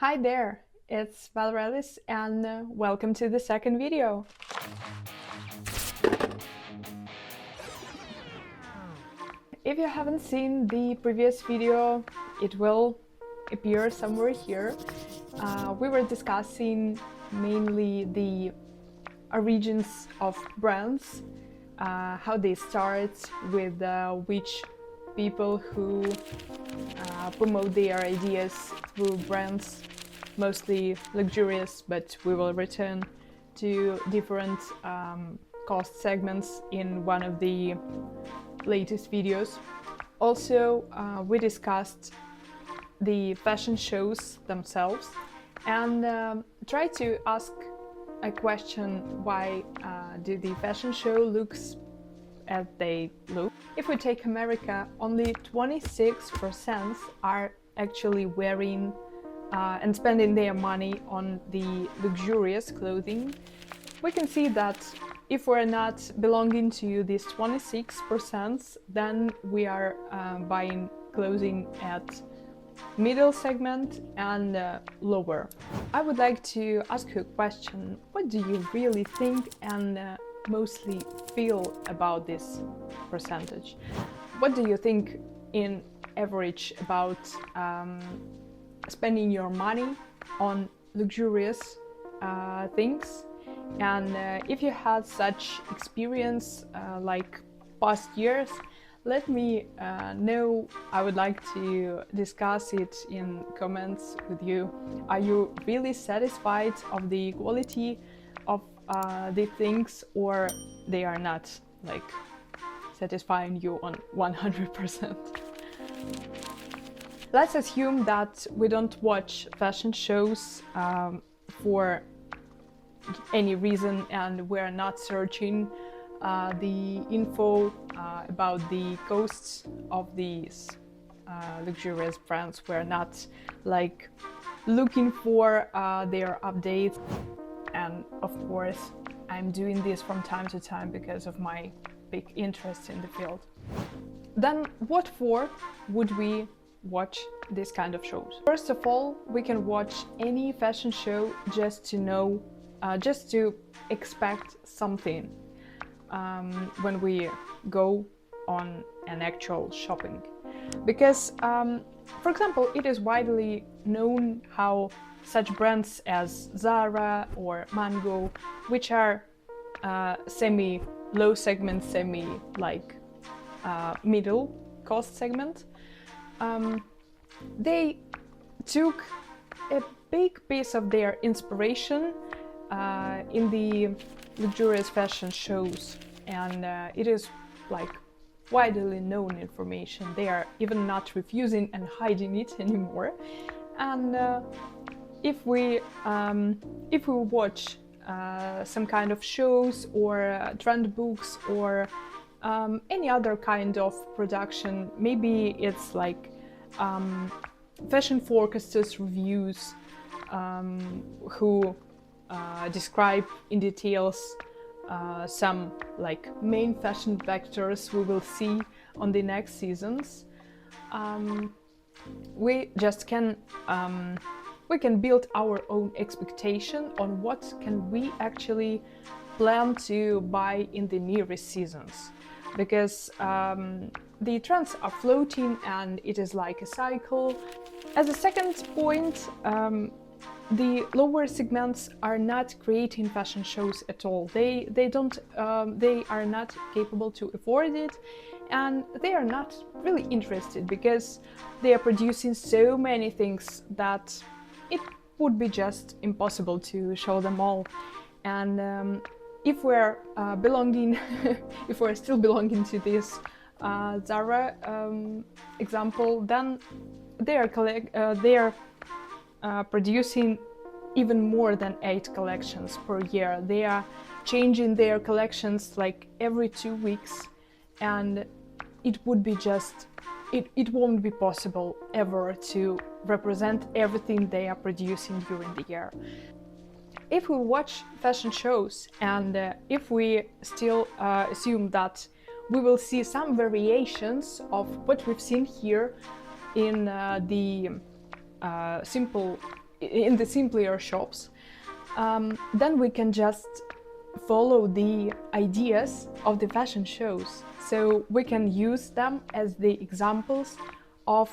Hi there, it's Valerelis and welcome to the second video. If you haven't seen the previous video, it will appear somewhere here. We were discussing mainly the origins of brands, how they start with which people who promote their ideas through brands, mostly luxurious, but we will return to different cost segments in one of the latest videos. Also, we discussed the fashion shows themselves and try to ask a question: why do the fashion show looks as they look? If we take America, only 26% are actually wearing and spending their money on the luxurious clothing. We can see that if we're not belonging to this 26%, then we are buying clothing at middle segment and lower. I would like to ask you a question. What do you really think and mostly feel about this percentage? What do you think in average about spending your money on luxurious things? And if you had such experience like past years, let me know. I would like to discuss it in comments with you. Are you really satisfied of the quality of the things, or they are not like satisfying you on 100%? Let's assume that we don't watch fashion shows for any reason, and we're not searching the info about the costs of these luxurious brands. We're not like looking for their updates. And of course, I'm doing this from time to time because of my big interest in the field. Then what for would we watch this kind of shows? First of all, we can watch any fashion show just to know, just to expect something when we go on an actual shopping. Because, for example, it is widely known how such brands as Zara or Mango, which are semi-low segment, middle cost segment, they took a big piece of their inspiration in the luxurious fashion shows, and it is like widely known information. They are even not refusing and hiding it anymore. And if we watch some kind of shows or trend books or any other kind of production, maybe it's like fashion forecasters reviews who describe in details some like main fashion vectors we will see on the next seasons. We just can we can build our own expectation on what can we actually plan to buy in the nearest seasons, because the trends are floating and it is like a cycle. As a second point, the lower segments are not creating fashion shows at all. They are not capable to afford it, and they are not really interested because they are producing so many things that it would be just impossible to show them all. And if we're belonging, if we're still belonging to this Zara example, then they are producing even more than 8 collections per year. They are changing their collections like every 2 weeks, and it would be just, it won't be possible ever to represent everything they are producing during the year. If we watch fashion shows and if we still assume that we will see some variations of what we've seen here in the simple in the simpler shops, then we can just follow the ideas of the fashion shows. So we can use them as the examples of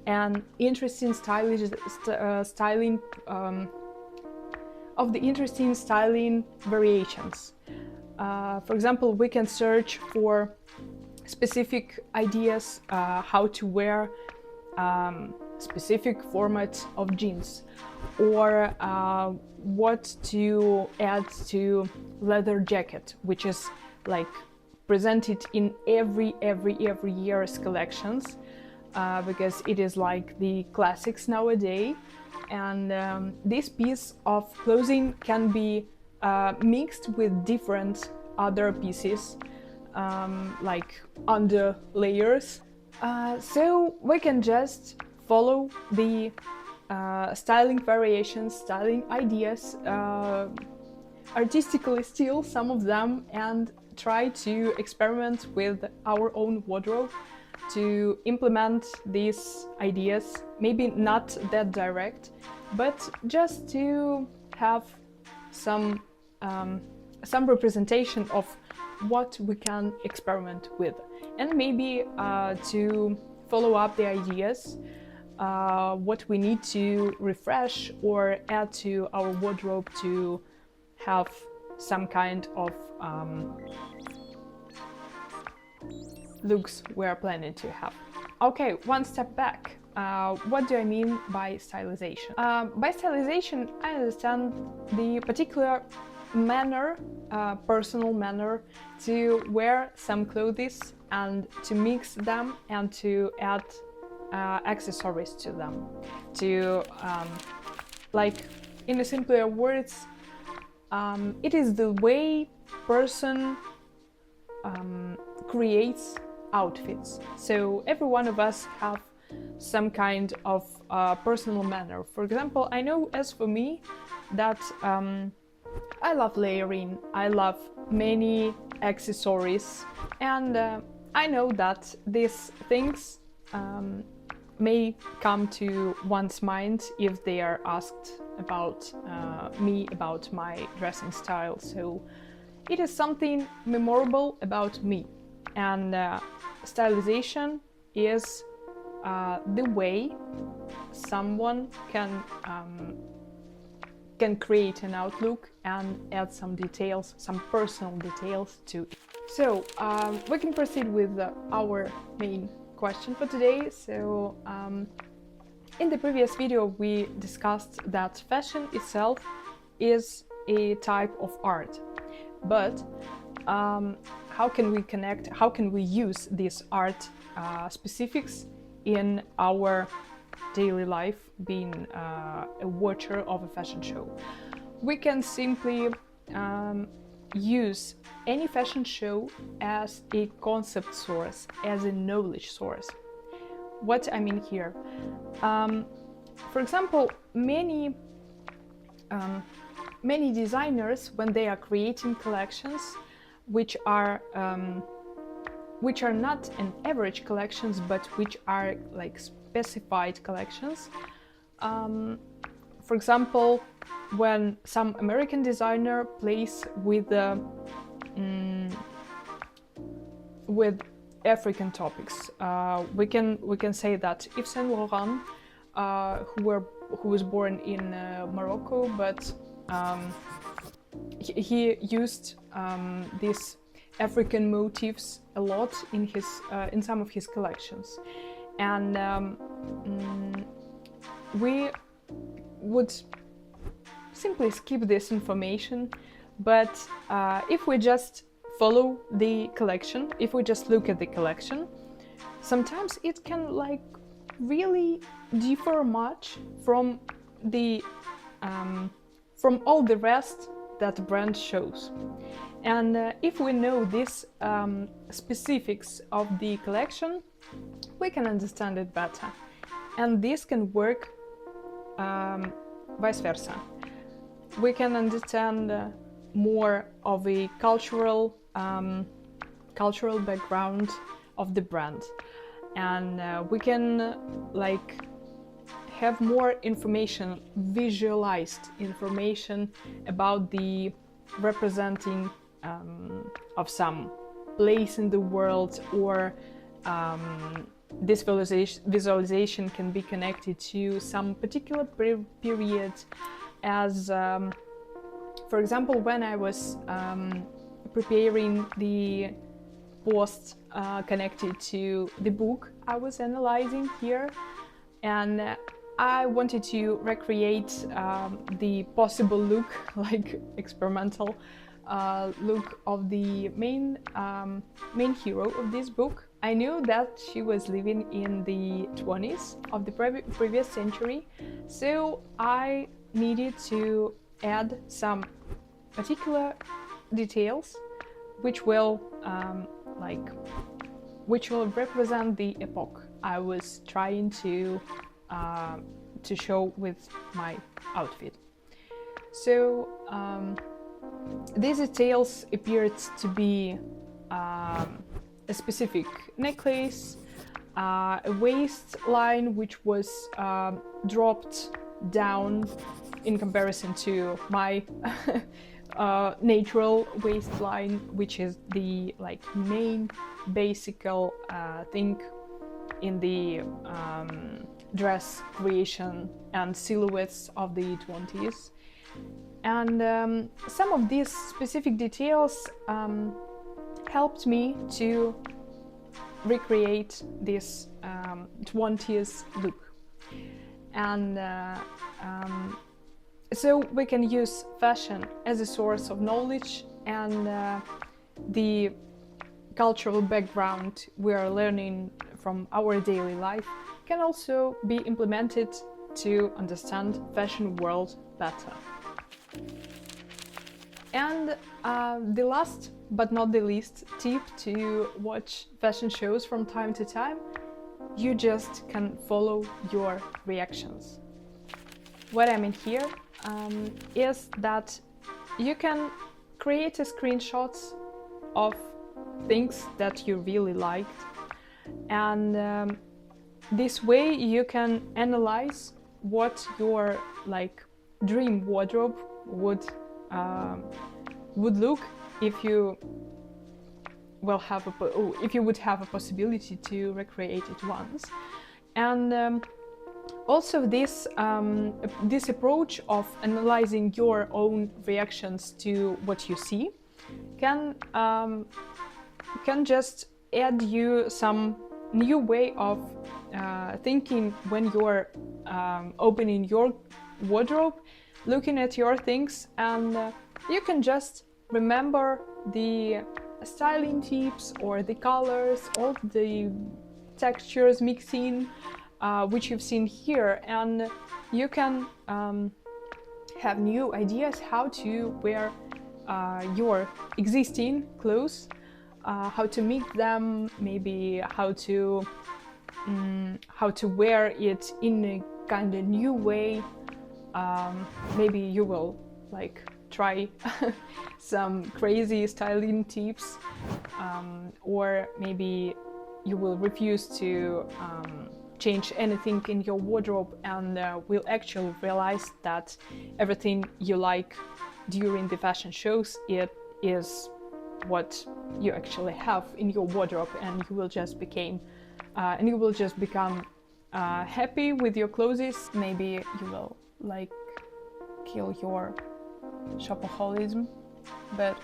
an interesting styling of the interesting styling variations. For example, we can search for specific ideas how to wear specific format of jeans, or what to add to leather jacket, which is like presented in every year's collections, because it is like the classics nowadays. And this piece of clothing can be mixed with different other pieces, like under layers. So we can just follow the styling variations, styling ideas, artistically steal some of them and try to experiment with our own wardrobe to implement these ideas, maybe not that direct, but just to have some representation of what we can experiment with, and maybe to follow up the ideas, what we need to refresh or add to our wardrobe to have some kind of looks we are planning to have. Okay, one step back. What do I mean by stylization? By stylization, I understand the particular manner, personal manner, to wear some clothes and to mix them and to add accessories to them. To, like, in a simpler words, it is the way person creates outfits. So every one of us have some kind of personal manner. For example, I know as for me that I love layering, I love many accessories, and I know that these things may come to one's mind if they are asked about me, about my dressing style. So it is something memorable about me, and stylization is the way someone can create an outlook and add some details, some personal details to it. So we can proceed with our main question for today. So in the previous video we discussed that fashion itself is a type of art, but how can we connect, how can we use this art specifics in our daily life, being a watcher of a fashion show? We can simply use any fashion show as a concept source, as a knowledge source. What I mean here, for example, many designers, when they are creating collections which are not an average collections, but which are like specified collections. For example, when some American designer plays with African topics, we can say that Yves Saint Laurent, who was born in Morocco, but he used these African motifs a lot in some of his collections, and we would simply skip this information. But if we just follow the collection, if we just look at the collection, sometimes it can like really differ much from the from all the rest that the brand shows. And if we know these specifics of the collection, we can understand it better. And this can work vice versa. We can understand more of a cultural background of the brand, and we can like have more information, visualized information about the representing of some place in the world, or this visualization can be connected to some particular period, as for example, when I was preparing the post connected to the book I was analyzing here, and I wanted to recreate the possible look, like experimental look of the main hero of this book. I knew that she was living in the 20s of the previous century, so I needed to add some particular details which will represent the epoch I was trying to show with my outfit. So these details appeared to be a specific necklace, a waistline which was dropped down in comparison to my natural waistline, which is the main basic thing in the dress creation and silhouettes of the 20s. And some of these specific details helped me to recreate this 20s look. And so we can use fashion as a source of knowledge, and the cultural background we are learning from our daily life can also be implemented to understand fashion world better. And the last but not the least tip to watch fashion shows from time to time: you just can follow your reactions. What I mean here is that you can create a screenshots of things that you really liked, and this way you can analyze what your dream wardrobe would look if you would have a possibility to recreate it once. And also this approach of analyzing your own reactions to what you see can just add you some new way of thinking when you're opening your wardrobe, looking at your things, and you can just remember the styling tips or the colors, all the textures mixing which you've seen here, and you can have new ideas how to wear your existing clothes, how to mix them, maybe how to wear it in a kind of new way. Maybe you will try some crazy styling tips, or maybe you will refuse to change anything in your wardrobe, and will actually realize that everything you like during the fashion shows, it is what you actually have in your wardrobe, and you will just become happy with your clothes. Maybe you will kill your shopaholicism, but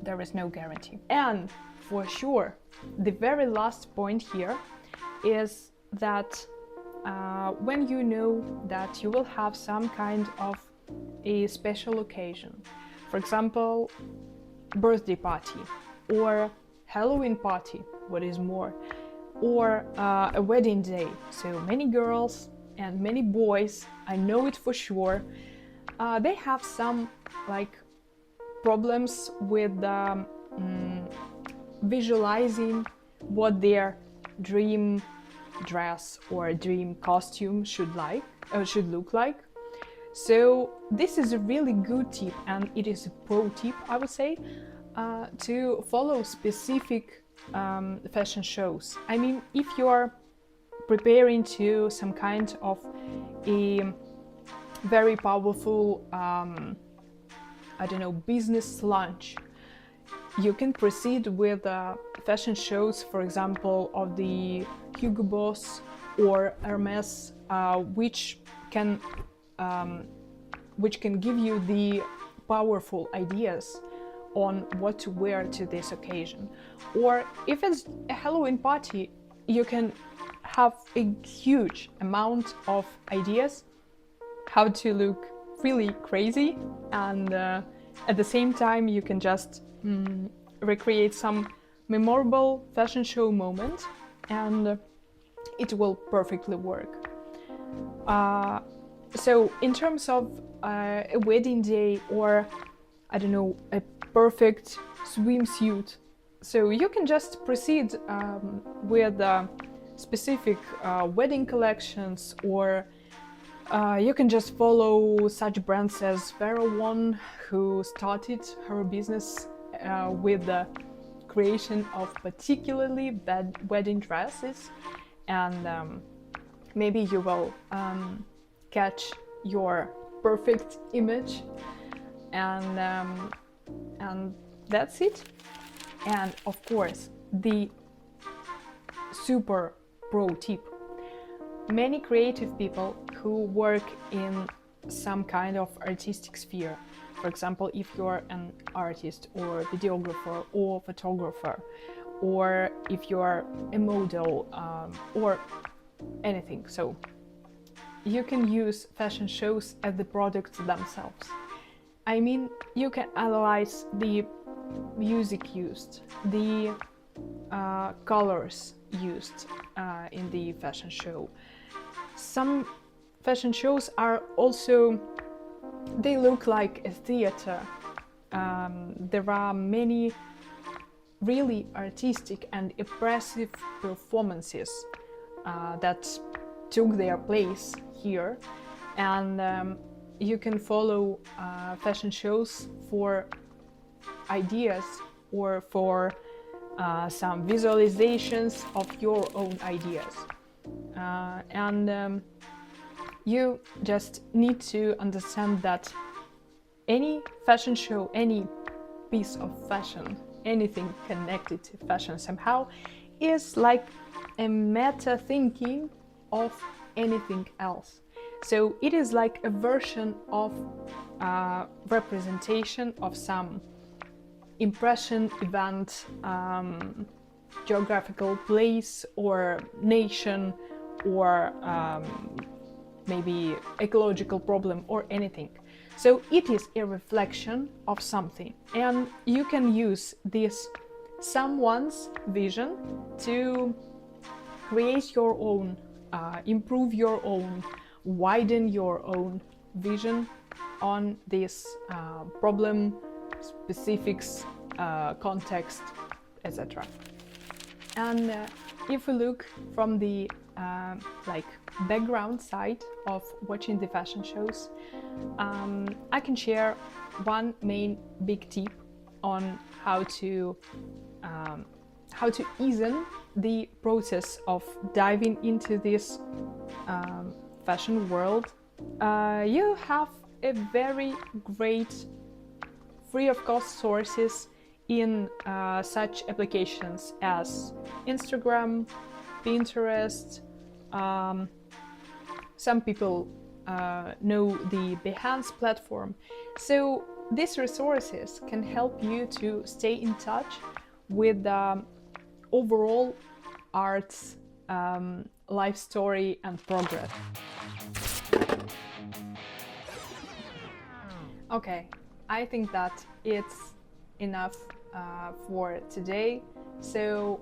there is no guarantee. And for sure, the very last point here is that when you know that you will have some kind of a special occasion, for example, birthday party or Halloween party, what is more, or a wedding day. So many girls and many boys, I know it for sure, they have some problems with visualizing what their dream dress or dream costume should look like. So this is a really good tip, and it is a pro tip, I would say, to follow specific fashion shows. I mean, if you're preparing to some kind of a very powerful, I don't know, business lunch. You can proceed with fashion shows, for example, of the Hugo Boss or Hermes, which can give you the powerful ideas on what to wear to this occasion. Or if it's a Halloween party, you can have a huge amount of ideas how to look really crazy, and at the same time you can just recreate some memorable fashion show moment, and it will perfectly work. So in terms of a wedding day, or I don't know, a perfect swimsuit, so you can just proceed with specific wedding collections, or you can just follow such brands as Valerelis, who started her business with the creation of particularly wedding dresses, and maybe you will catch your perfect image, and that's it. And of course, the super pro tip: many creative people who work in some kind of artistic sphere, for example, if you're an artist or videographer or photographer, or if you're a model, or anything, so you can use fashion shows as the products themselves. I mean, you can analyze the music used, the colors used in the fashion show. Some fashion shows are also, they look like a theater. There are many really artistic and impressive performances that took their place here, and you can follow fashion shows for ideas or for some visualizations of your own ideas. And you just need to understand that any fashion show, any piece of fashion, anything connected to fashion somehow, is like a meta thinking of anything else. So it is like a version of representation of some impression, event, geographical place or nation, or maybe ecological problem or anything. So it is a reflection of something, and you can use this someone's vision to create your own, improve your own, widen your own vision on this problem, specifics, context, etc. And if we look from the like background side of watching the fashion shows, I can share one main big tip on how to ease the process of diving into this fashion world. You have a very great free of cost sources in such applications as Instagram, Pinterest. Some people know the Behance platform. So these resources can help you to stay in touch with the overall art's life story and progress. Okay, I think that it's enough for today. So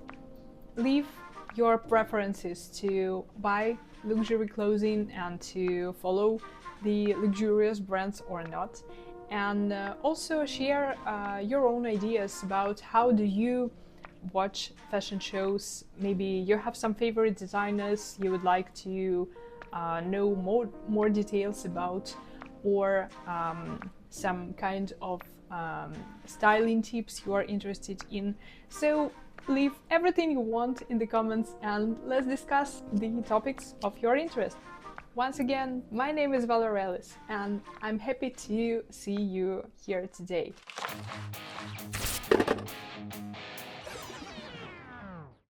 leave your preferences to buy luxury clothing and to follow the luxurious brands or not, and also share your own ideas about how do you watch fashion shows. Maybe you have some favorite designers you would like to know more details about, or some kind of styling tips you are interested in. So Leave everything you want in the comments and let's discuss the topics of your interest. Once again, my name is Valerelis and I'm happy to see you here today.